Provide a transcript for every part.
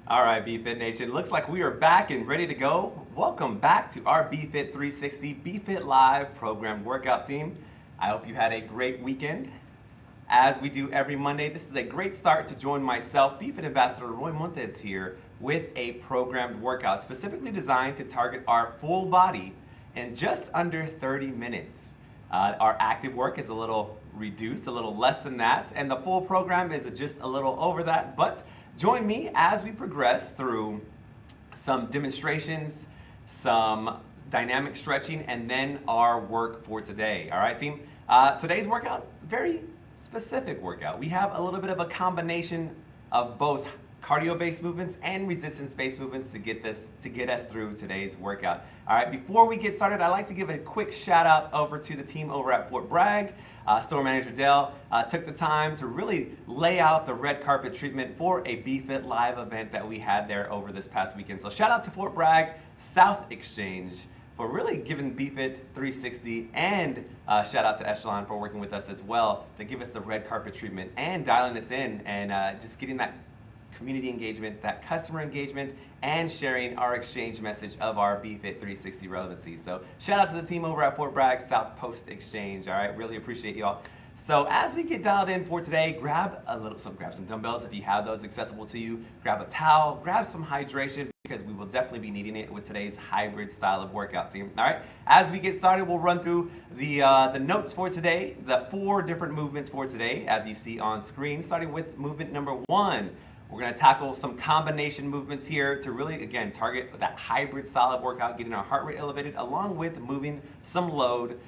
All right, BFit Nation. Looks like we are back and ready to go. Welcome back to our BFit 360 BFit Live program workout team. I hope you had a great weekend. As we do every Monday, this is a great start to join myself, BFit Ambassador Roy Montez here, with a programmed workout specifically designed to target our full body in just under 30 minutes. Our active work is a little reduced, a little less than that, and the full program is just a little over that, but join me as we progress through some demonstrations, some dynamic stretching, and then our work for today. All right, team? Today's workout, very specific workout. We have a little bit of a combination of both cardio-based movements and resistance-based movements to get us through today's workout. All right, before we get started, I'd like to give a quick shout out over to the team over at Fort Bragg. Store Manager Dell took the time to really lay out the red carpet treatment for a BFit Live event that we had there over this past weekend. So shout out to Fort Bragg South Exchange for really giving BFit 360, and shout out to Echelon for working with us as well to give us the red carpet treatment and dialing us in and just getting that community engagement, that customer engagement, and sharing our exchange message of our BFit 360 relevancy. So shout out to the team over at Fort Bragg South Post Exchange. All right, really appreciate y'all. So as we get dialed in for today, grab some dumbbells if you have those accessible to you. Grab a towel, grab some hydration, because we will definitely be needing it with today's hybrid style of workout, team. All right, as we get started, we'll run through the notes for today, the 4 different movements for today, as you see on screen, starting with movement number 1. We're going to tackle some combination movements here to really, again, target that hybrid style of workout, getting our heart rate elevated, along with moving some load,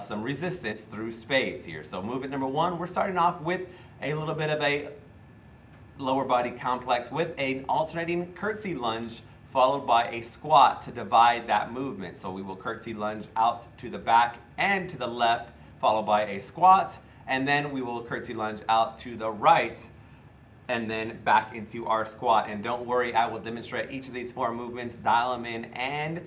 some resistance through space here. So movement number 1, we're starting off with a little bit of a lower body complex with an alternating curtsy lunge followed by a squat to divide that movement. So we will curtsy lunge out to the back and to the left, followed by a squat, and then we will curtsy lunge out to the right, and then back into our squat. And don't worry, I will demonstrate each of these 4 movements, dial them in, and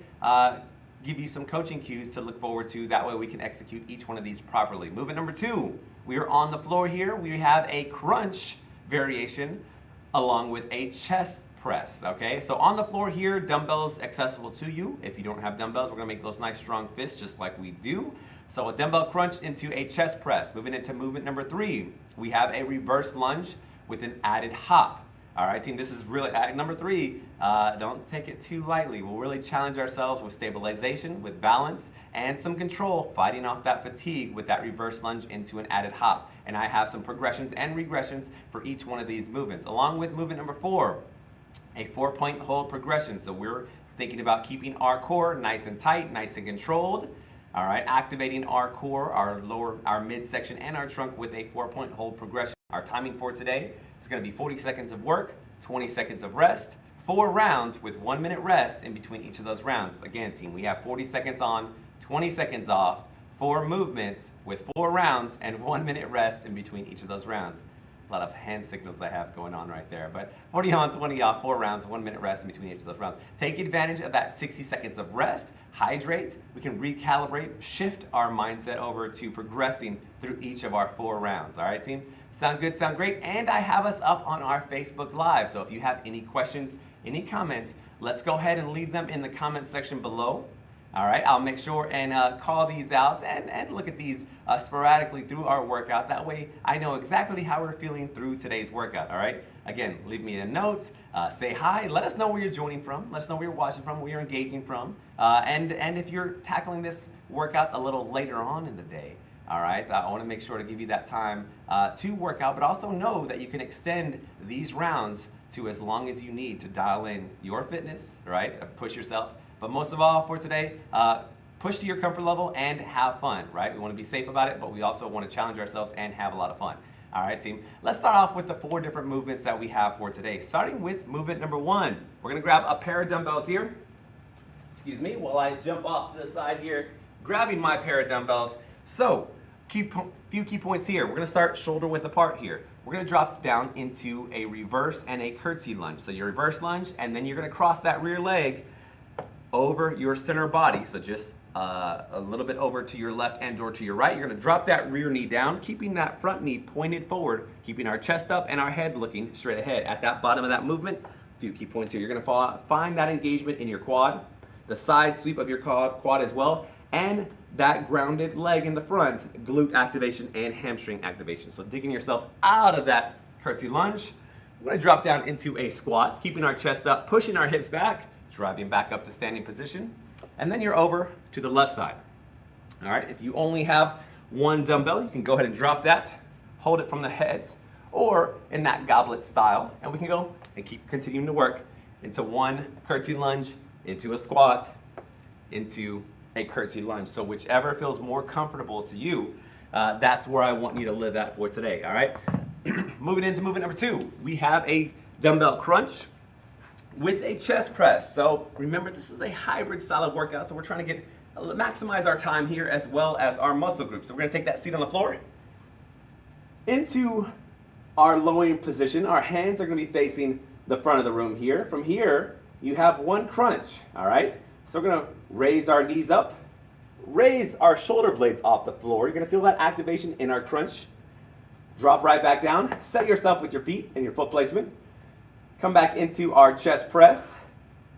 give you some coaching cues to look forward to. That way we can execute each one of these properly. Movement number 2, we are on the floor here. We have a crunch variation along with a chest press, okay? So on the floor here, dumbbells accessible to you. If you don't have dumbbells, we're gonna make those nice strong fists just like we do. So a dumbbell crunch into a chest press. Moving into movement number 3, we have a reverse lunge with an added hop. All right, team, this is really, number 3, don't take it too lightly. We'll really challenge ourselves with stabilization, with balance, and some control, fighting off that fatigue with that reverse lunge into an added hop. And I have some progressions and regressions for each one of these movements. Along with movement number 4, a 4-point hold progression. So we're thinking about keeping our core nice and tight, nice and controlled. All right, activating our core, our midsection, and our trunk with a 4-point hold progression. Our timing for today is going to be 40 seconds of work, 20 seconds of rest, 4 rounds with 1 minute rest in between each of those rounds. Again, team, we have 40 seconds on, 20 seconds off, 4 movements with 4 rounds and 1 minute rest in between each of those rounds. A lot of hand signals I have going on right there, but 40 on, 20 off, 4 rounds, 1 minute rest in between each of those rounds. Take advantage of that 60 seconds of rest, hydrate, we can recalibrate, shift our mindset over to progressing through each of our 4 rounds. All right, team? Sound good, sound great? And I have us up on our Facebook Live, so if you have any questions, any comments, let's go ahead and leave them in the comment section below. All right, I'll make sure and call these out and look at these sporadically through our workout. That way I know exactly how we're feeling through today's workout, all right? Again, leave me a note, say hi, let us know where you're joining from, let us know where you're watching from, where you're engaging from, and if you're tackling this workout a little later on in the day, all right? I want to make sure to give you that time to work out, but also know that you can extend these rounds to as long as you need to dial in your fitness, right? Push yourself. But most of all for today, push to your comfort level and have fun, right? We want to be safe about it, but we also want to challenge ourselves and have a lot of fun. All right, team. Let's start off with the 4 different movements that we have for today. Starting with movement number 1. We're going to grab a pair of dumbbells here. Excuse me, while I jump off to the side here, grabbing my pair of dumbbells. So, few key points here. We're going to start shoulder width apart here. We're going to drop down into a reverse and a curtsy lunge. So your reverse lunge, and then you're going to cross that rear leg over your center body. So just a little bit over to your left and or to your right. You're going to drop that rear knee down, keeping that front knee pointed forward, keeping our chest up and our head looking straight ahead. At that bottom of that movement, A few key points here. You're gonna find that engagement in your quad, the side sweep of your quad as well, and that grounded leg in the front, glute activation and hamstring activation. So digging yourself out of that curtsy lunge. We're gonna drop down into a squat, keeping our chest up, pushing our hips back, driving back up to standing position, and then you're over to the left side. All right, if you only have one dumbbell, you can go ahead and drop that, hold it from the heads, or in that goblet style, and we can go and keep continuing to work into one curtsy lunge, into a squat, into a curtsy lunge. So whichever feels more comfortable to you, that's where I want you to live at for today, all right? Moving into movement number 2, we have a dumbbell crunch with a chest press. So remember, this is a hybrid style of workout, so we're trying to maximize our time here as well as our muscle group. So we're gonna take that seat on the floor into our lowering position. Our hands are gonna be facing the front of the room here. From here, you have one crunch, all right? So we're gonna raise our knees up, raise our shoulder blades off the floor. You're gonna feel that activation in our crunch. Drop right back down, set yourself with your feet and your foot placement. Come back into our chest press.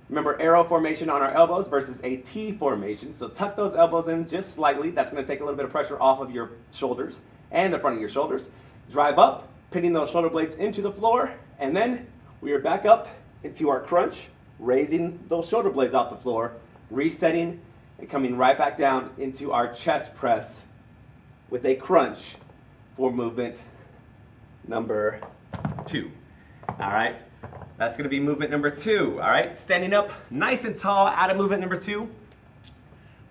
Remember, arrow formation on our elbows versus a T formation. So tuck those elbows in just slightly. That's gonna take a little bit of pressure off of your shoulders and the front of your shoulders. Drive up, pinning those shoulder blades into the floor, and then we are back up into our crunch, raising those shoulder blades off the floor, resetting, and coming right back down into our chest press with a crunch for movement number 2. All right, that's gonna be movement number 2, all right? Standing up nice and tall out of movement number 2.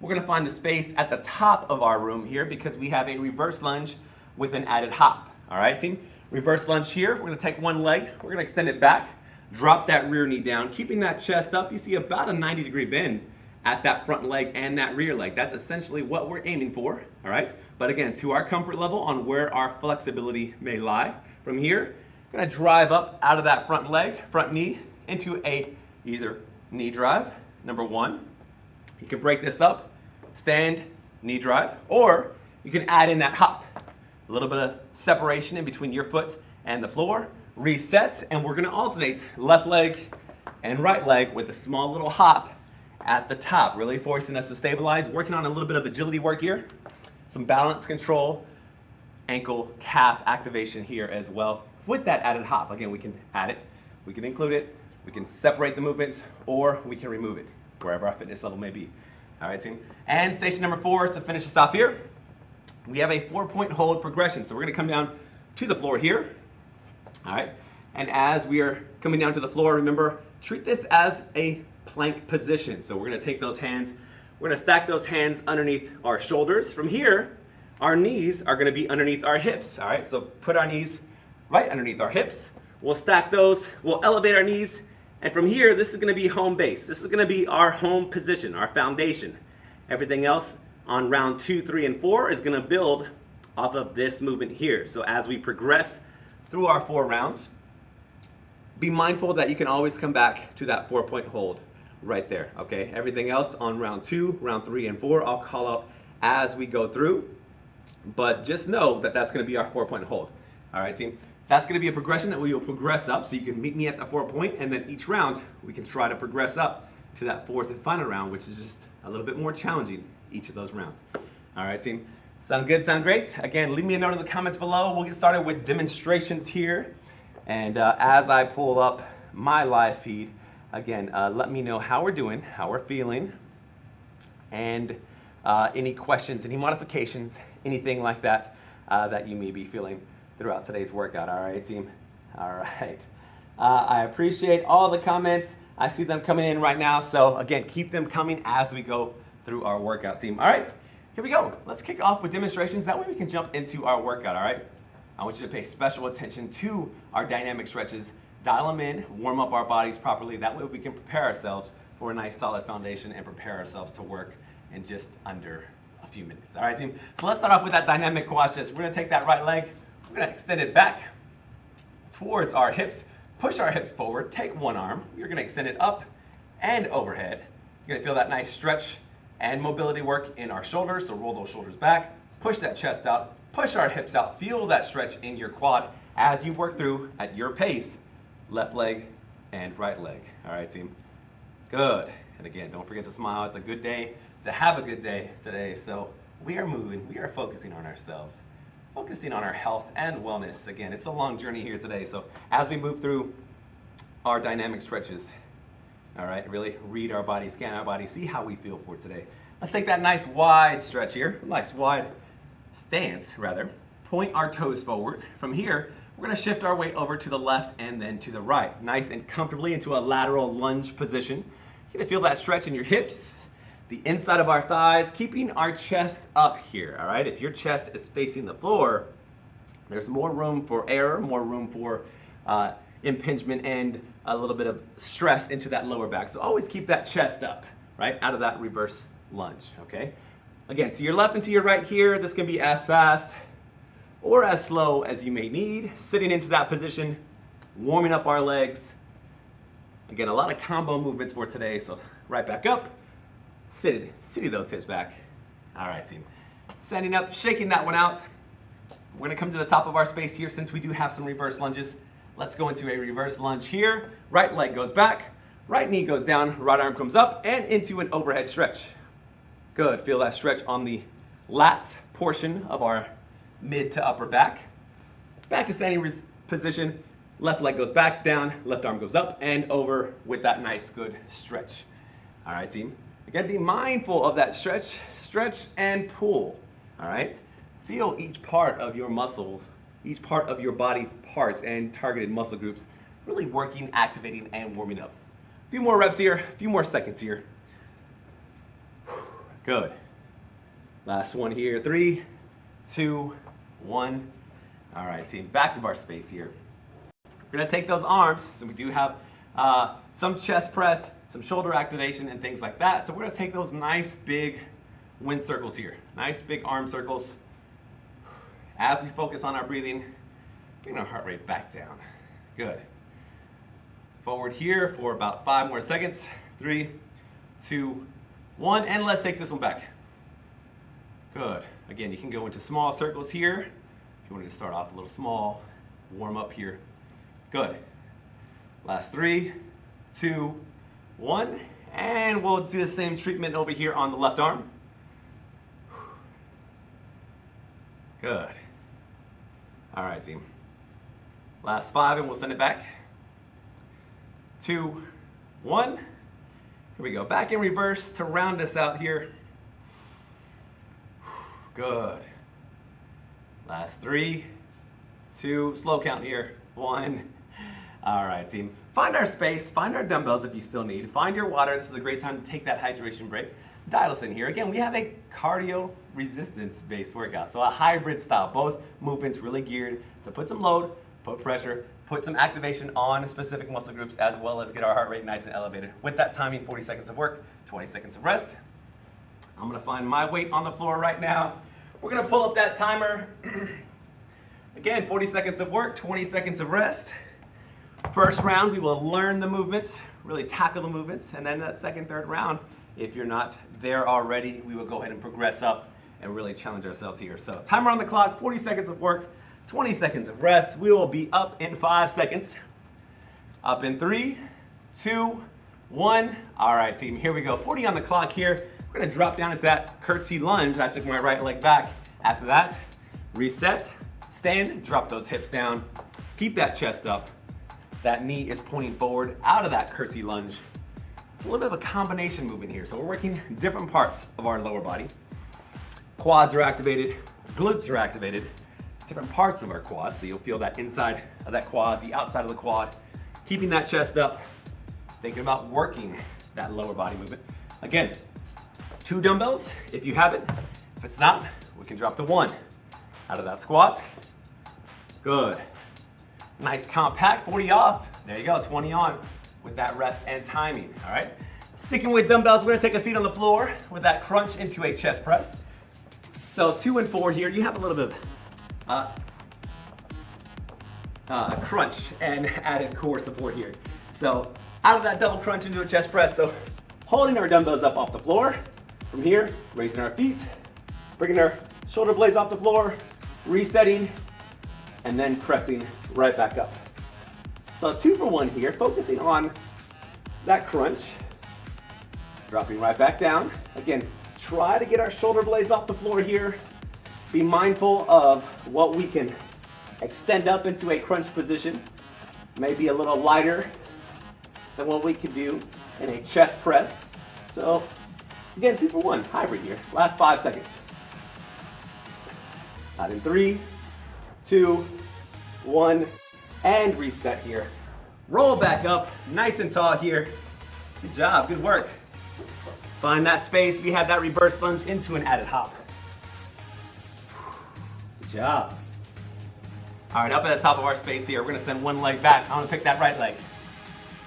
We're gonna find the space at the top of our room here because we have a reverse lunge with an added hop, all right, team? Reverse lunge here, we're gonna take one leg, we're gonna extend it back, drop that rear knee down, keeping that chest up. You see about a 90-degree bend at that front leg and that rear leg. That's essentially what we're aiming for, all right? But again, to our comfort level on where our flexibility may lie. From here, I'm gonna drive up out of that front leg, front knee, into a either knee drive, number 1. You can break this up, stand, knee drive, or you can add in that hop. A little bit of separation in between your foot and the floor, reset, and we're gonna alternate left leg and right leg with a small little hop at the top, really forcing us to stabilize, working on a little bit of agility work here, some balance control, ankle, calf activation here as well. With that added hop, again, we can add it, we can include it, we can separate the movements, or we can remove it, wherever our fitness level may be. All right, team. And station number 4, to finish us off here, we have a 4-point hold progression. So we're gonna come down to the floor here, all right? And as we are coming down to the floor, remember, treat this as a plank position. So we're gonna take those hands, we're gonna stack those hands underneath our shoulders. From here, our knees are gonna be underneath our hips, all right? So put our knees right underneath our hips. We'll stack those, we'll elevate our knees, and from here, this is gonna be home base. This is gonna be our home position, our foundation. Everything else on round 2, 3, and 4 is gonna build off of this movement here. So as we progress through our 4 rounds, be mindful that you can always come back to that 4-point hold right there, okay? Everything else on round 2, round 3, and 4, I'll call out as we go through, but just know that that's gonna be our 4-point hold. All right, team? That's gonna be a progression that we will progress up, so you can meet me at the 4-point, and then each round, we can try to progress up to that 4th and final round, which is just a little bit more challenging each of those rounds. All right, team? Sound good, sound great? Again, leave me a note in the comments below. We'll get started with demonstrations here. And as I pull up my live feed, again, let me know how we're doing, how we're feeling, and any questions, any modifications, anything like that that you may be feeling throughout today's workout. All right, team? All right. I appreciate all the comments. I see them coming in right now. So again, keep them coming as we go through our workout, team. All right, here we go. Let's kick off with demonstrations. That way we can jump into our workout, all right? I want you to pay special attention to our dynamic stretches. Dial them in, warm up our bodies properly. That way we can prepare ourselves for a nice solid foundation and prepare ourselves to work in just under a few minutes. All right, team? So let's start off with that dynamic quad stretch. We're gonna take that right leg, we're gonna extend it back towards our hips, push our hips forward, take one arm, you're gonna extend it up and overhead. You're gonna feel that nice stretch and mobility work in our shoulders, so roll those shoulders back, push that chest out, push our hips out, feel that stretch in your quad as you work through, at your pace, left leg and right leg. All right, team. Good. And again, don't forget to smile. It's a good day to have a good day today. So we are moving. We are focusing on ourselves, focusing on our health and wellness. Again, it's a long journey here today. So as we move through our dynamic stretches, all right, really read our body, scan our body, see how we feel for today. Let's take that nice wide stretch here, nice wide stance rather. Point our toes forward. From here, we're gonna shift our weight over to the left and then to the right. Nice and comfortably into a lateral lunge position. You're gonna feel that stretch in your hips, the inside of our thighs, keeping our chest up here, all right? If your chest is facing the floor, there's more room for error, more room for impingement and a little bit of stress into that lower back. So always keep that chest up, right? Out of that reverse lunge, okay? Again, to your left and to your right here, this can be as fast or as slow as you may need. Sitting into that position, warming up our legs. Again, a lot of combo movements for today, so right back up, sit those hips back. All right, team. Standing up, shaking that one out. We're gonna come to the top of our space here since we do have some reverse lunges. Let's go into a reverse lunge here. Right leg goes back, right knee goes down, right arm comes up, and into an overhead stretch. Good, feel that stretch on the lats portion of our mid to upper back. Back to standing position, left leg goes back, down, left arm goes up and over with that nice good stretch. All right, team. Again, be mindful of that stretch and pull, all right? Feel each part of your muscles, each part of your body parts and targeted muscle groups really working, activating, and warming up. A few more reps here, a few more seconds here. Good. Last one here, 3, 2, 1. All right, team, back of our space here. We're gonna take those arms, so we do have some chest press, some shoulder activation and things like that. So we're gonna take those nice big wind circles here, nice big arm circles. As we focus on our breathing, bring our heart rate back down. Good. Forward here for about 5 more seconds. 3, 2, 1, and let's take this one back. Good. Again, you can go into small circles here. If you wanted to start off a little small, warm up here. Good. Last 3, 2, 1, and we'll do the same treatment over here on the left arm. Good. All right, team. Last 5, and we'll send it back. 2, 1. Here we go. Back in reverse to round us out here. Good. Last 3, 2, slow count here. 1. All right, team. Find our space, find our dumbbells if you still need. Find your water. This is a great time to take that hydration break. Dial us in here. Again, we have a cardio resistance-based workout, so a hybrid style. Both movements really geared to put some load, put pressure, put some activation on specific muscle groups, as well as get our heart rate nice and elevated. With that timing, 40 seconds of work, 20 seconds of rest. I'm gonna find my weight on the floor right now. We're gonna pull up that timer. Again, 40 seconds of work, 20 seconds of rest. First round, we will learn the movements, really tackle the movements, and then that second, third round, if you're not there already, we will go ahead and progress up and really challenge ourselves here. So timer on the clock, 40 seconds of work, 20 seconds of rest. We will be up in 5 seconds. Up in 3, 2, 1. All right, team, here we go. 40 on the clock here. We're gonna drop down into that curtsy lunge. I took my right leg back. After that, reset, stand, drop those hips down. Keep that chest up. That knee is pointing forward out of that curtsy lunge. It's a little bit of a combination movement here. So we're working different parts of our lower body. Quads are activated, glutes are activated, different parts of our quad. So you'll feel that inside of that quad, the outside of the quad, keeping that chest up, thinking about working that lower body movement. Again, 2 dumbbells if you have it. If it's not, we can drop to 1 out of that squat. Good. Nice compact, 40 off. There you go, 20 on with that rest and timing, all right? Sticking with dumbbells, we're gonna take a seat on the floor with that crunch into a chest press. So 2 and 4 here, you have a little bit of crunch and added core support here. So out of that double crunch into a chest press, so holding our dumbbells up off the floor. From here, raising our feet, bringing our shoulder blades off the floor, resetting, and then pressing right back up. So 2 for 1 here, focusing on that crunch. Dropping right back down. Again, try to get our shoulder blades off the floor here. Be mindful of what we can extend up into a crunch position. Maybe a little lighter than what we could do in a chest press. So again, 2 for 1, hybrid here. Last 5 seconds. Out in 3, 2, 1, and reset here. Roll back up, nice and tall here. Good job, good work. Find that space. We had that reverse lunge into an added hop. Good job. All right, up at the top of our space here, we're gonna send one leg back. I'm gonna pick that right leg.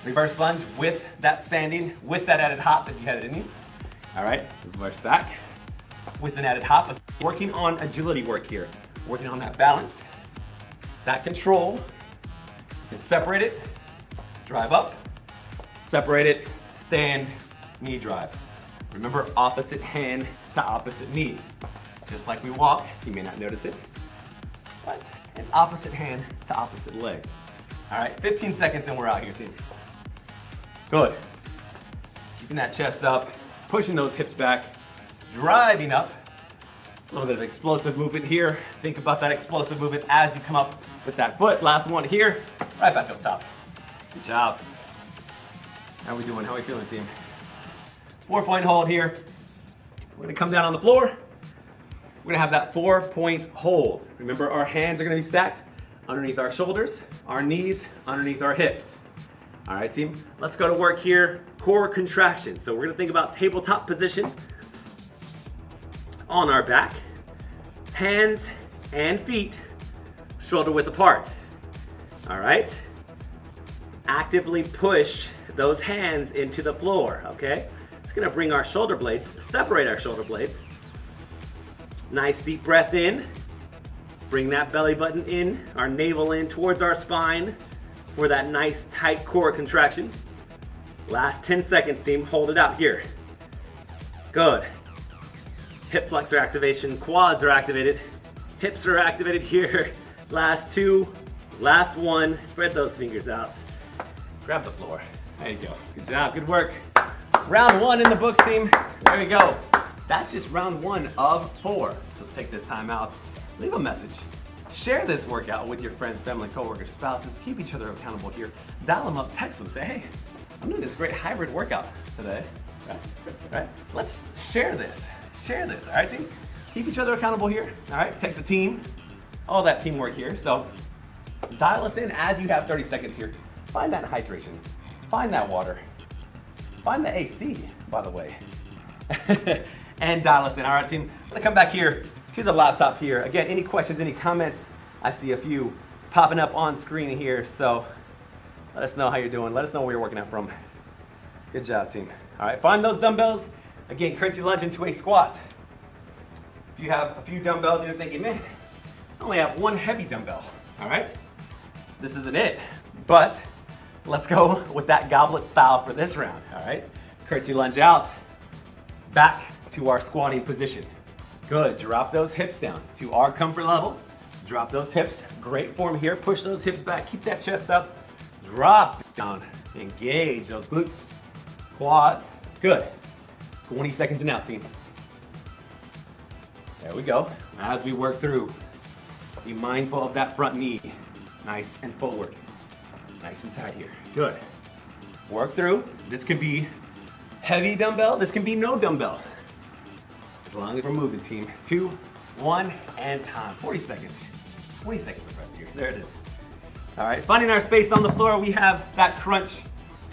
Reverse lunge with that standing, with that added hop if you had it in you. All right, reverse back with an added hop. Working on agility work here. Working on that balance, that control. And separate it, drive up, separate it, stand, knee drive. Remember, opposite hand to opposite knee. Just like we walk, you may not notice it, but it's opposite hand to opposite leg. All right, 15 seconds and we're out here, team. Good. Keeping that chest up, pushing those hips back, driving up. A little bit of explosive movement here. Think about that explosive movement as you come up with that foot. Last one here, right back up top. Good job. How we doing? How we feeling, team? 4-point hold here. We're gonna come down on the floor. We're gonna have that 4-point hold. Remember, our hands are gonna be stacked underneath our shoulders, our knees underneath our hips. All right, team, let's go to work here. Core contraction. So we're gonna think about tabletop position on our back, hands and feet shoulder width apart. All right? Actively push those hands into the floor, okay? It's gonna bring our shoulder blades, separate our shoulder blades. Nice deep breath in. Bring that belly button in, our navel in towards our spine for that nice tight core contraction. Last 10 seconds, team. Hold it out here. Good. Hip flexor activation, quads are activated, hips are activated here. Last 2, last 1. Spread those fingers out. Grab the floor. There you go. Good job, good work. Round 1 in the books, team. There we go. That's just round 1 of 4. So take this time out, leave a message. Share this workout with your friends, family, coworkers, spouses. Keep each other accountable here. Dial them up, text them, say, hey, I'm doing this great hybrid workout today. Right? Let's share this. Share this, all right, team? Keep each other accountable here, all right? Text a team, all that teamwork here. So dial us in as you have 30 seconds here. Find that hydration, find that water, find the AC, by the way, and dial us in. All right, team, I'm gonna come back here to the laptop here. Again, any questions, any comments? I see a few popping up on screen here, so let us know how you're doing. Let us know where you're working out from. Good job, team. All right, find those dumbbells. Again, curtsy lunge into a squat. If you have a few dumbbells, you're thinking, man, I only have 1 heavy dumbbell, all right? This isn't it, but let's go with that goblet style for this round, all right? Curtsy lunge out, back to our squatting position. Good, drop those hips down to our comfort level. Drop those hips, great form here. Push those hips back, keep that chest up. Drop down, engage those glutes, quads, good. 20 seconds and out, team. There we go. As we work through, be mindful of that front knee. Nice and forward. Nice and tight here. Good. Work through. This could be heavy dumbbell. This can be no dumbbell. As long as we're moving, team. 2, 1, and time. 40 seconds. 20 seconds of rest here. There it is. All right, finding our space on the floor, we have that crunch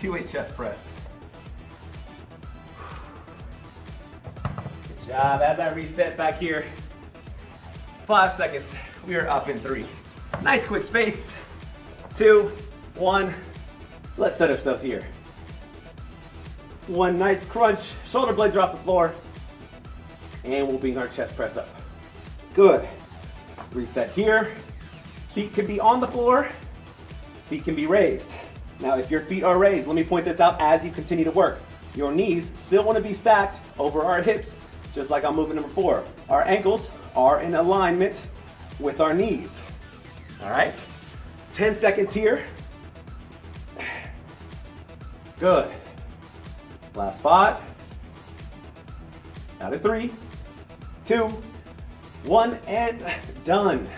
to a chest press. Good job. As I reset back here, 5 seconds. We are up in 3. Nice quick space. 2, 1. Let's set ourselves here. 1 nice crunch. Shoulder blades are off the floor. And we'll bring our chest press up. Good. Reset here. Feet can be on the floor. Feet can be raised. Now, if your feet are raised, let me point this out as you continue to work. Your knees still want to be stacked over our hips, just like on movement number 4. Our ankles are in alignment with our knees. All right? 10 seconds here. Good. Last 5. Out of 3, 2, 1, and done.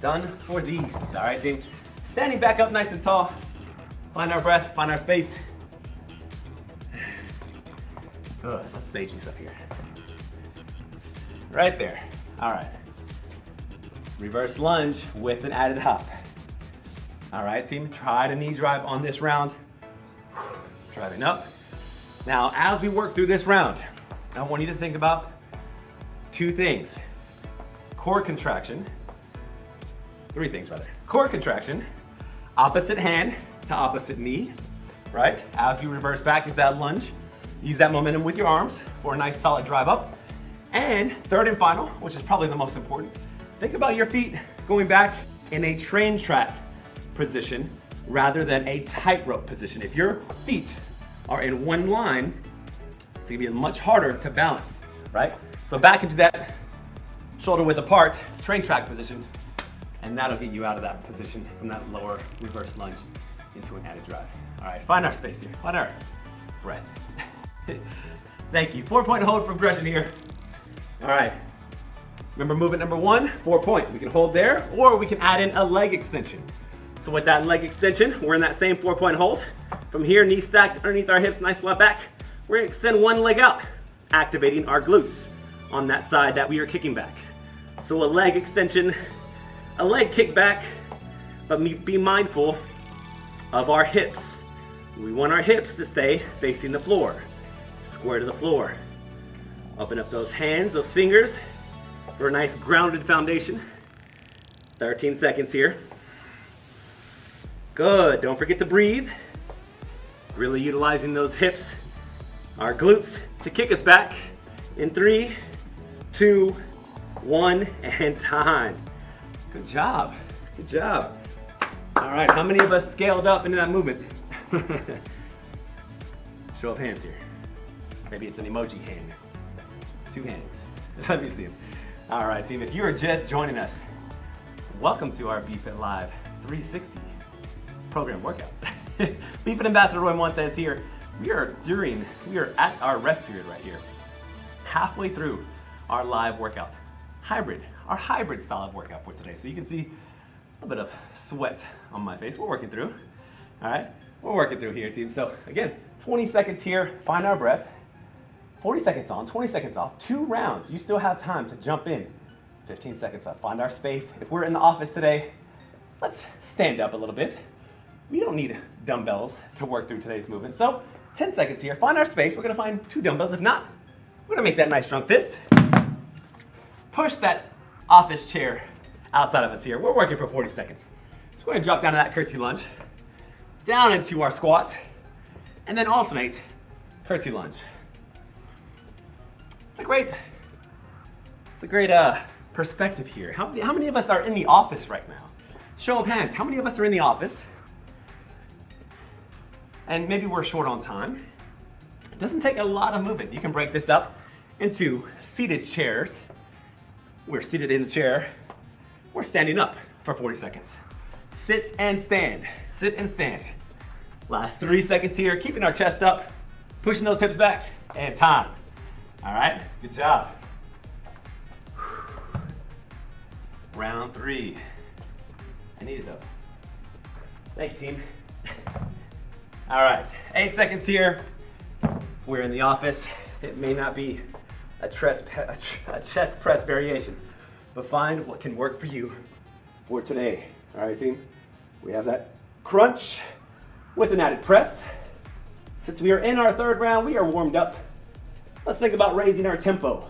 Done for these. All right, team. Standing back up nice and tall. Find our breath, find our space. Good. Let's stage these up here. Right there. All right. Reverse lunge with an added hop. All right, team. Try to knee drive on this round. Driving up. Now, as we work through this round, I want you to think about 2 things. Core contraction. 3 things rather. Core contraction, opposite hand to opposite knee, right? As we reverse back into that lunge, use that momentum with your arms for a nice solid drive up. And third and final, which is probably the most important, think about your feet going back in a train track position rather than a tightrope position. If your feet are in one line, it's gonna be much harder to balance, right? So back into that shoulder width apart, train track position, and that'll get you out of that position from that lower reverse lunge into an added drive. All right, find our space here, find our breath. Thank you. 4-point hold progression here. All right, remember movement number 1, 4-point. We can hold there, or we can add in a leg extension. So with that leg extension, we're in that same 4-point hold. From here, knees stacked underneath our hips, nice flat back. We're gonna extend one leg out, activating our glutes on that side that we are kicking back. So a leg extension, a leg kick back, but be mindful of our hips. We want our hips to stay facing the floor, square to the floor. Open up those hands, those fingers, for a nice grounded foundation. 13 seconds here. Good, don't forget to breathe. Really utilizing those hips, our glutes, to kick us back in 3, 2, 1, and time. Good job, good job. All right, how many of us scaled up into that movement? Show of hands here. Maybe it's an emoji hand. 2 hands. Let me see them. All right, team, if you are just joining us, welcome to our BFit Live 360 program workout. BFit Ambassador Roy Montez here. We are at our rest period right here. Halfway through our live workout. Our hybrid style workout for today. So you can see a bit of sweat on my face. We're working through. All right, we're working through here, team. So again, 20 seconds here, find our breath. 40 seconds on, 20 seconds off, 2 rounds. You still have time to jump in. 15 seconds up, find our space. If we're in the office today, let's stand up a little bit. We don't need dumbbells to work through today's movement. So 10 seconds here, find our space. We're gonna find 2 dumbbells. If not, we're gonna make that nice strong fist. Push that office chair outside of us here. We're working for 40 seconds. So we're gonna drop down to that curtsy lunge, down into our squat, and then alternate curtsy lunge. It's a great perspective here. How many of us are in the office right now? Show of hands, how many of us are in the office? And maybe we're short on time. It doesn't take a lot of movement. You can break this up into seated chairs. We're seated in the chair. We're standing up for 40 seconds. Sit and stand, sit and stand. Last 3 seconds here, keeping our chest up, pushing those hips back, and time. All right, good job. Round 3. I needed those. Thank you, team. All right, 8 seconds here. We're in the office. It may not be a chest press variation, but find what can work for you for today. All right, team. We have that crunch with an added press. Since we are in our 3rd round, we are warmed up. Let's think about raising our tempo,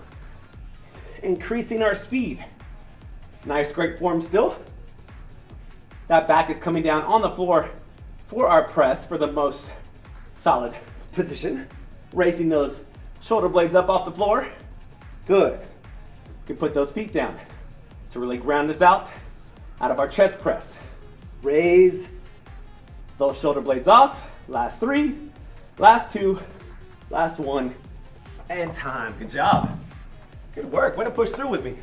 increasing our speed. Nice, great form still. That back is coming down on the floor for our press for the most solid position. Raising those shoulder blades up off the floor. Good. You can put those feet down to really ground us out of our chest press. Raise those shoulder blades off. Last 3, last 2, last 1, and time. Good job. Good work. Way to push through with me.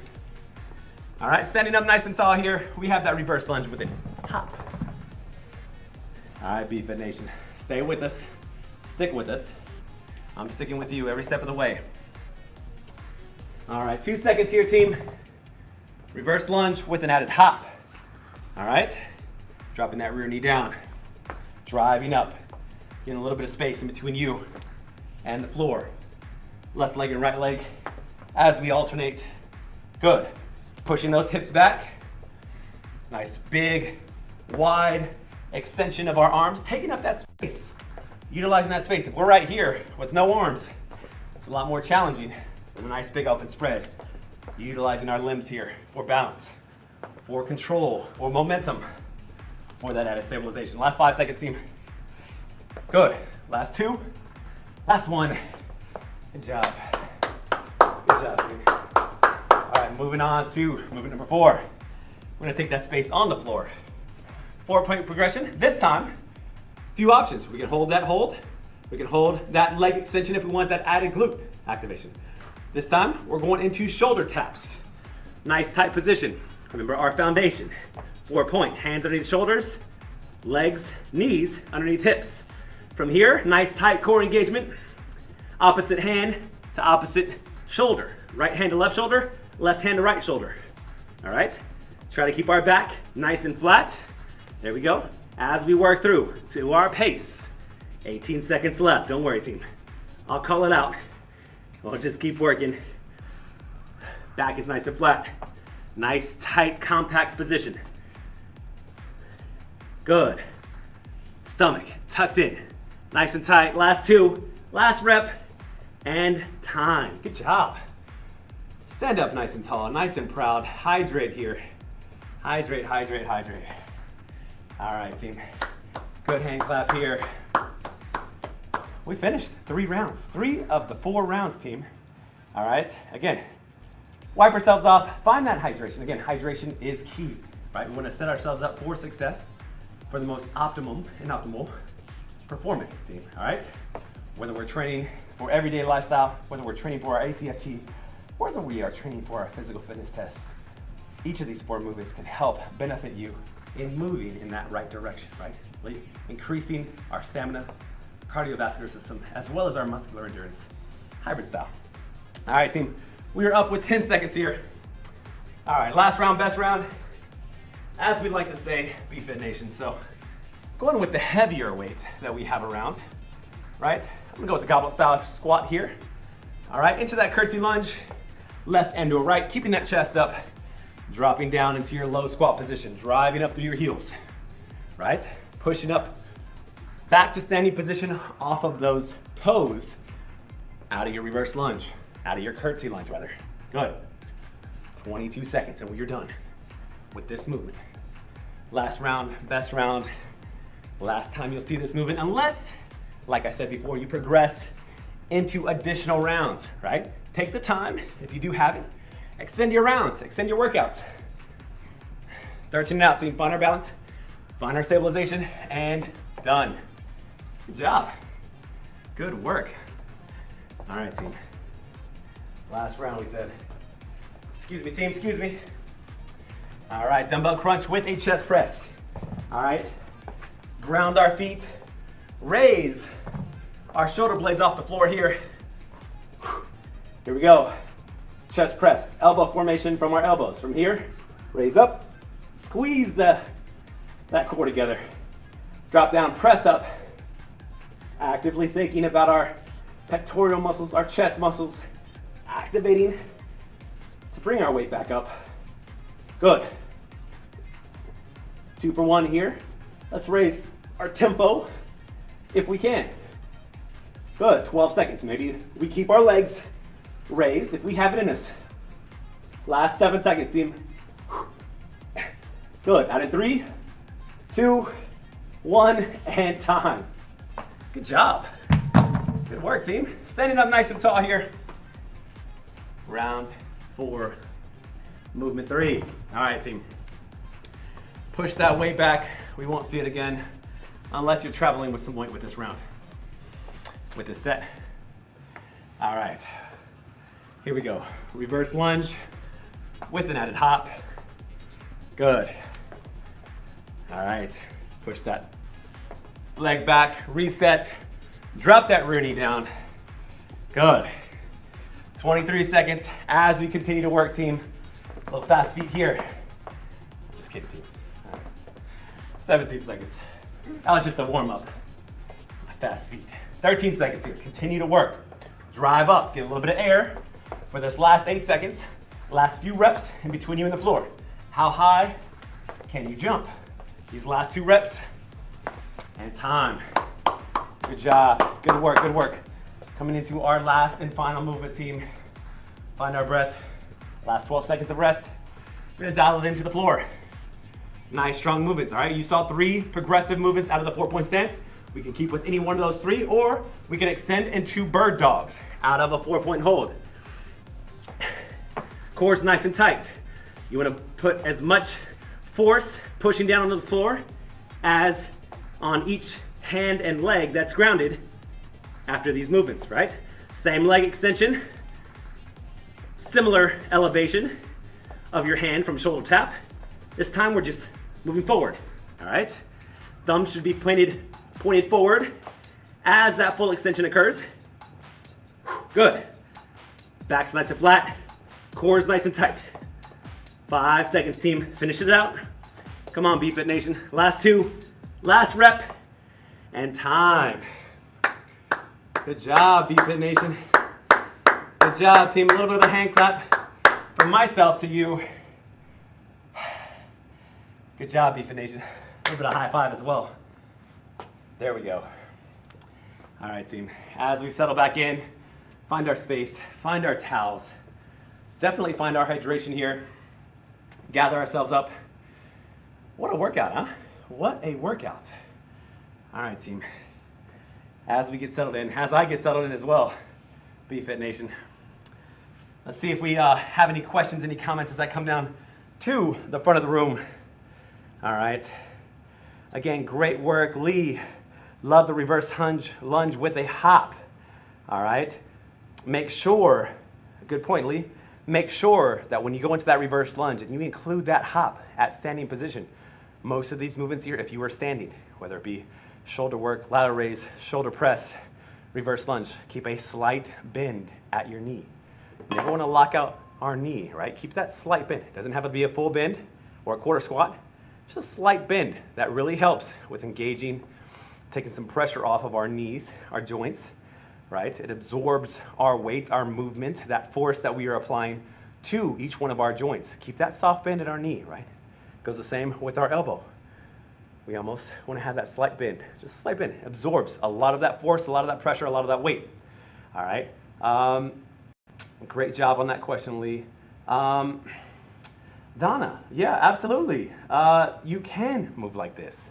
All right, standing up nice and tall here. We have that reverse lunge with it. Hop. All right, BFit Nation. Stay with us. Stick with us. I'm sticking with you every step of the way. All right, 2 seconds here, team. Reverse lunge with an added hop. All right, dropping that rear knee down, driving up, getting a little bit of space in between you and the floor. Left leg and right leg as we alternate. Good. Pushing those hips back. Nice big, wide extension of our arms, taking up that space, utilizing that space. If we're right here with no arms, it's a lot more challenging than a nice big open spread. Utilizing our limbs here for balance, for control, for momentum, for that added stabilization. Last 5 seconds, team. Good. Last 2. Last 1. Good job. Good job, team. All right, moving on to movement number 4. We're gonna take that space on the floor. 4-point progression. This time, few options. We can hold that hold. We can hold that leg extension if we want that added glute activation. This time, we're going into shoulder taps. Nice tight position. Remember our foundation. 4-point, hands underneath shoulders, legs, knees underneath hips. From here, nice tight core engagement. Opposite hand to opposite shoulder. Right hand to left shoulder, left hand to right shoulder. All right? Try to keep our back nice and flat. There we go. As we work through to our pace. 18 seconds left. Don't worry, team. I'll call it out. We'll just keep working. Back is nice and flat. Nice, tight, compact position. Good. Stomach tucked in. Nice and tight. Last 2. Last rep. And time. Good job. Stand up nice and tall, nice and proud. Hydrate here. Hydrate, hydrate, hydrate. All right, team. Good hand clap here. We finished 3 rounds. 3 of the 4 rounds, team. All right, again, wipe ourselves off, find that hydration. Again, hydration is key, right? We want to set ourselves up for success, for the most optimum and optimal performance, team, all right? Whether we're training for everyday lifestyle, whether we're training for our ACFT, whether we are training for our physical fitness tests, each of these 4 movements can help benefit you in moving in that right direction, right? Increasing our stamina, cardiovascular system, as well as our muscular endurance, hybrid style. All right, team, we are up with 10 seconds here. All right, last round, best round. As we like to say, BFit Nation, so going with the heavier weight that we have around, right? I'm gonna go with the goblet style squat here. All right, into that curtsy lunge, left and to right, keeping that chest up, dropping down into your low squat position, driving up through your heels, right? Pushing up, back to standing position off of those toes, out of your reverse lunge, out of your curtsy lunge rather. Good. 22 seconds and we are done with this movement. Last round, best round. Last time you'll see this movement, unless, like I said before, you progress into additional rounds, right? Take the time, if you do have it, extend your rounds, extend your workouts. 13 out, team, find our balance, find our stabilization, and done. Good job. Good work. All right, team. Last round, we said. Excuse me, team, excuse me. All right, dumbbell crunch with a chest press. All right, ground our feet, raise our shoulder blades off the floor here. Here we go. Chest press, elbow formation from our elbows. From here, raise up, squeeze that core together. Drop down, press up. Actively thinking about our pectoral muscles, our chest muscles, activating to bring our weight back up. Good. 2 for 1 here. Let's raise our tempo if we can. Good, 12 seconds. Maybe we keep our legs raised if we have it in us. Last 7 seconds, team. Good, out in 3, 2, 1, and time. Good job. Good work, team. Standing up nice and tall here. Round 4, movement 3. All right, team. Push that weight back. We won't see it again unless you're traveling with some weight with this round, with this set. All right, here we go. Reverse lunge with an added hop. Good. All right, push that leg back, reset, Drop that rear knee down. Good. 23 seconds as we continue to work, team. A little fast feet here. Just kidding, team. All right. 17 seconds. That was just a warm up. Fast feet. 13 seconds here. Continue to work. Drive up. Get a little bit of air for this last 8 seconds. Last few reps in between you and the floor. How high can you jump? These last 2 reps. And time. Good job. Good work. Good work. Coming into our last and final movement, team. Find our breath. Last 12 seconds of rest. We're gonna dial it into the floor. Nice, strong movements, all right? You saw 3 progressive movements out of the 4-point stance. We can keep with any one of those 3, or we can extend into bird dogs out of a 4-point hold. Core's nice and tight. You wanna put as much force pushing down on the floor as on each hand and leg that's grounded after these movements, right? Same leg extension, similar elevation of your hand from shoulder tap. This time we're just moving forward, all right? Thumbs should be pointed forward as that full extension occurs. Good. Back's nice and flat, core's nice and tight. 5 seconds, team. Finish it out. Come on, BFit Nation. Last 2, last rep, and time. Good job, BFit Nation. Good job, team. A little bit of a hand clap from myself to you. Good job, BFit Nation. A little bit of high five as well. There we go. All right, team. As we settle back in, find our space, find our towels. Definitely find our hydration here. Gather ourselves up. What a workout, huh? What a workout. All right, team. As we get settled in, as I get settled in as well, BFit Nation. Let's see if we have any questions, any comments as I come down to the front of the room. All right. Again, great work, Lee. Love the reverse lunge with a hop. All right. Make sure, good point, Lee. Make sure that when you go into that reverse lunge and you include that hop at standing position. Most of these movements here, if you are standing, whether it be shoulder work, lateral raise, shoulder press, reverse lunge, keep a slight bend at your knee. Never want to lock out our knee, right? Keep that slight bend. It doesn't have to be a full bend or a quarter squat. Just a slight bend. That really helps with engaging, taking some pressure off of our knees, our joints, right? It absorbs our weight, our movement, that force that we are applying to each one of our joints. Keep that soft bend at our knee, right? Goes the same with our elbow. We almost want to have that slight bend. Just a slight bend. Absorbs a lot of that force, a lot of that pressure, a lot of that weight. All right. Great job on that question, Lee. Donna, yeah, absolutely. You can move like this.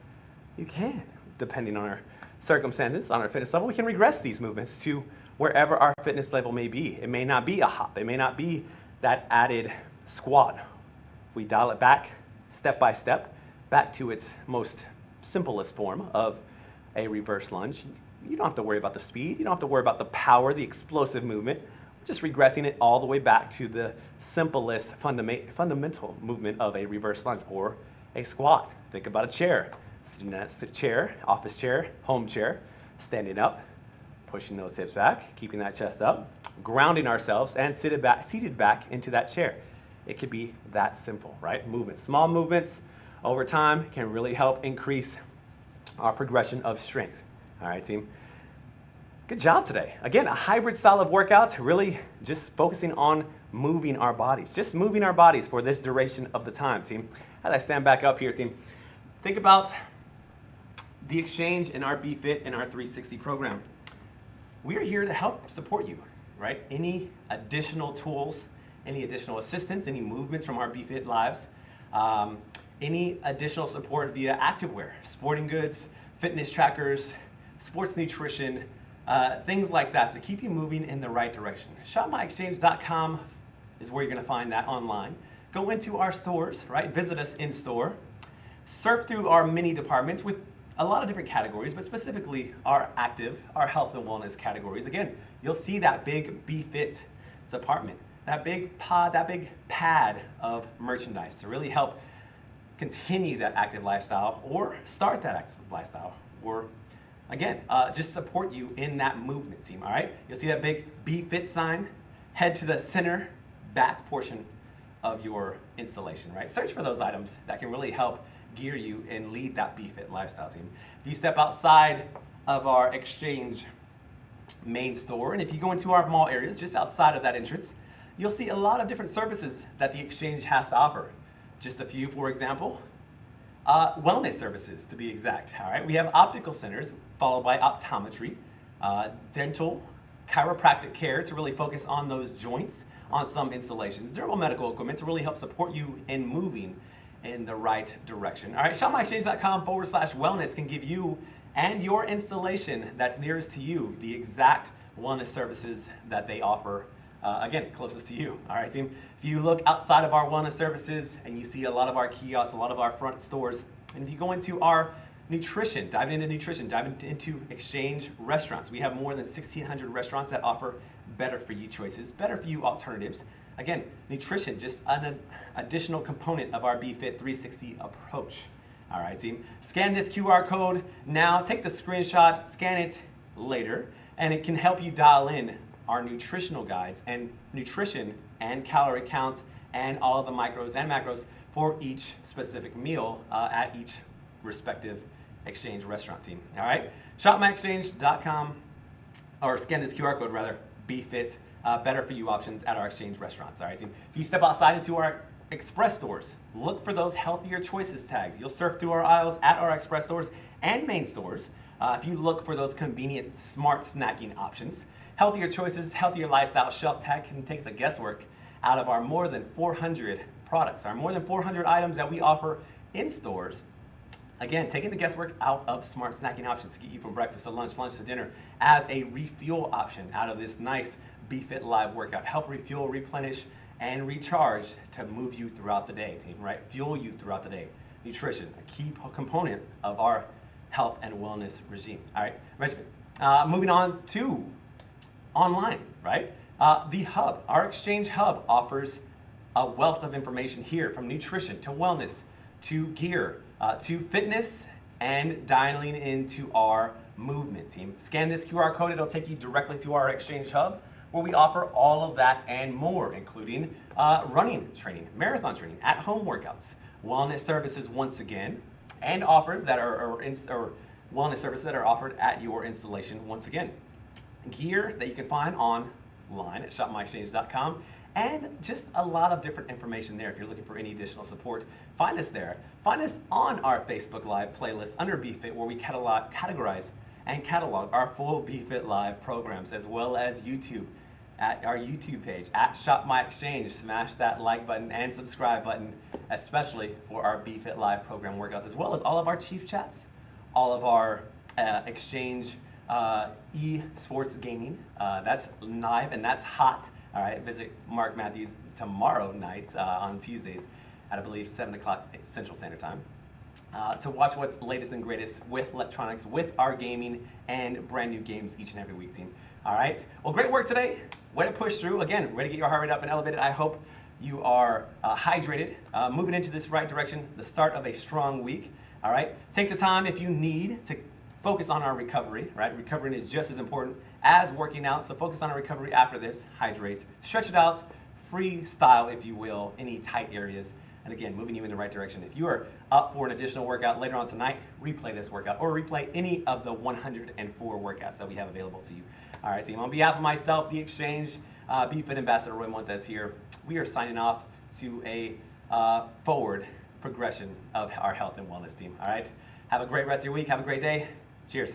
You can, depending on our circumstances, on our fitness level. We can regress these movements to wherever our fitness level may be. It may not be a hop. It may not be that added squat. If we dial it back step by step, back to its most simplest form of a reverse lunge. You don't have to worry about the speed. You don't have to worry about the power, the explosive movement. We're just regressing it all the way back to the simplest fundamental movement of a reverse lunge or a squat. Think about a chair. Sitting in that chair, office chair, home chair, standing up, pushing those hips back, keeping that chest up, grounding ourselves, and seated back into that chair. It could be that simple, right? Movements, small movements, over time can really help increase our progression of strength. All right, team. Good job today. Again, a hybrid style of workouts, really just focusing on moving our bodies, just moving our bodies for this duration of the time, team. As I stand back up here, team, think about the exchange in our BFit and our 360 program. We are here to help support you, right? Any additional tools, any additional assistance, any movements from our BFit lives, any additional support via activewear, sporting goods, fitness trackers, sports nutrition, things like that to keep you moving in the right direction. ShopMyExchange.com is where you're going to find that online. Go into our stores, right? Visit us in store. Surf through our mini departments with a lot of different categories, but specifically our active, our health and wellness categories. Again, you'll see that big BFit department, that big pad of merchandise to really help continue that active lifestyle or start that active lifestyle or again, just support you in that movement, team, all right? You'll see that big BFit sign. Head to the center back portion of your installation, right? Search for those items that can really help gear you and lead that BFit lifestyle, team. If you step outside of our Exchange main store, and if you go into our mall areas just outside of that entrance, you'll see a lot of different services that the Exchange has to offer. Just a few, for example, wellness services to be exact. All right, we have optical centers followed by optometry, dental, chiropractic care to really focus on those joints on some installations, durable medical equipment to really help support you in moving in the right direction. All right, shopmyexchange.com/wellness can give you and your installation that's nearest to you the exact wellness services that they offer, again, closest to you. All right, team. If you look outside of our wellness services and you see a lot of our kiosks, a lot of our front stores, and if you go into our nutrition, diving into Exchange restaurants, we have more than 1,600 restaurants that offer better for you choices, better for you alternatives. Again, nutrition, just an additional component of our BFit 360 approach. All right, team. Scan this QR code now, take the screenshot, scan it later, and it can help you dial in our nutritional guides and nutrition and calorie counts and all of the micros and macros for each specific meal at each respective Exchange restaurant, team. All right, shopmyexchange.com, or scan this QR code rather, BFit, better for you options at our Exchange restaurants. All right, team. If you step outside into our Express stores, look for those healthier choices tags. You'll surf through our aisles at our Express stores and main stores. If you look for those convenient, smart snacking options, healthier choices, healthier lifestyle shelf tag can take the guesswork out of our more than 400 products, our more than 400 items that we offer in stores. Again, taking the guesswork out of smart snacking options to get you from breakfast to lunch, lunch to dinner, as a refuel option out of this nice BFit Live workout. Help refuel, replenish, and recharge to move you throughout the day, team, right? Fuel you throughout the day. Nutrition, a key component of our health and wellness regime. All right, regimen. Moving on to online, right? The hub, our Exchange hub, offers a wealth of information here, from nutrition to wellness to gear to fitness and dialing into our movement, team. Scan this QR code, it'll take you directly to our Exchange hub, where we offer all of that and more, including running training, marathon training, at-home workouts, wellness services once again, and offers that are wellness services that are offered at your installation once again. Gear that you can find online at shopmyexchange.com, and just a lot of different information there. If you're looking for any additional support, find us there. Find us on our Facebook Live playlist under BFit, where we categorize and catalog our full BFit Live programs, as well as YouTube, at our YouTube page, at Shop My Exchange. Smash that like button and subscribe button, especially for our BFit Live program workouts, as well as all of our Chief Chats, all of our Exchange e-sports gaming. That's live and that's hot. All right, visit Mark Matthews tomorrow night on Tuesdays at, I believe, 7 o'clock Central Standard Time. To watch what's latest and greatest with electronics, with our gaming, and brand new games each and every week, team. All right, well, great work today. Way to push through. Again, ready to get your heart rate up and elevated. I hope you are hydrated, moving into this right direction, the start of a strong week. All right, take the time if you need to focus on our recovery, right? Recovering is just as important as working out, so focus on our recovery after this. Hydrate, stretch it out, freestyle, if you will, any tight areas. And again, moving you in the right direction. If you are up for an additional workout later on tonight, replay this workout or replay any of the 104 workouts that we have available to you. All right, team. On behalf of myself, the Exchange, BFit Ambassador Roy Montez here, we are signing off to a forward progression of our health and wellness, team. All right. Have a great rest of your week. Have a great day. Cheers.